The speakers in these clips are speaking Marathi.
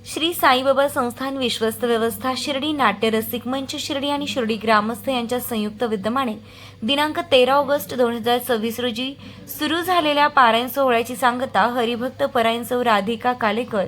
श्री साईबाबा संस्थान विश्वस्त व्यवस्था शिर्डी नाट्य रसिक मंच शिर्डी आणि शिर्डी ग्रामस्थ यांच्या संयुक्त विद्यमाने दिनांक 13 ऑगस्ट 2026 रोजी सुरू झालेल्या पारायण सोहळ्याची सांगता हरिभक्त परायण सौ राधिका कालेकर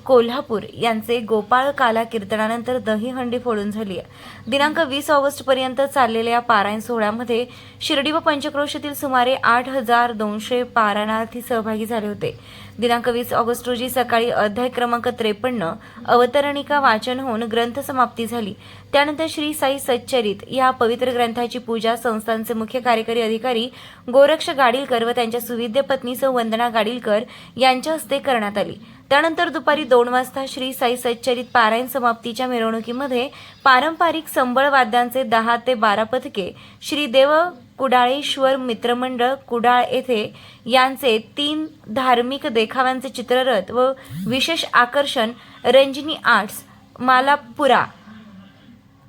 कोल्हापूर यांचे गोपाळ काला कीर्तनानंतर दहीहंडी फोडून झाली आहे। दिनांक 20 ऑगस्ट पर्यंत चाललेल्या पारायण सोहळ्यामध्ये शिर्डी व पंचक्रोशीतील सुमारे 8,200 पारायणार्थी सहभागी झाले होते। दिनांक 20 ऑगस्ट रोजी सकाळी अध्याय क्रमांक 53 अवतरणिका वाचन होऊन ग्रंथ समाप्ती झाली। त्यानंतर श्री साई सच्चरित या पवित्र ग्रंथाची पूजा संस्थानचे मुख्य कार्यकारी अधिकारी गोरक्ष गाडीलकर व त्यांच्या सुविद्य पत्नी सौ वंदना गाडीलकर यांच्या हस्ते करण्यात आली। त्यानंतर दुपारी 2 वाजता श्री साई सच्चरित पारायण समाप्तीच्या मिरवणुकीमध्ये पारंपरिक संबळ वाद्यांचे 10 ते 12 पथके श्री देव कुडाळेश्वर मित्रमंडळ कुडाळ येथे यांचे 3 धार्मिक देखाव्यांचे चित्ररथ व विशेष आकर्षण रंजनी आर्ट्स मालापुरा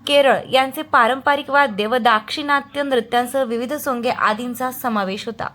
केरळ यांचे पारंपरिक वाद्य व दाक्षिणात्य नृत्यांसह विविध सोंगे आदींचा समावेश होता।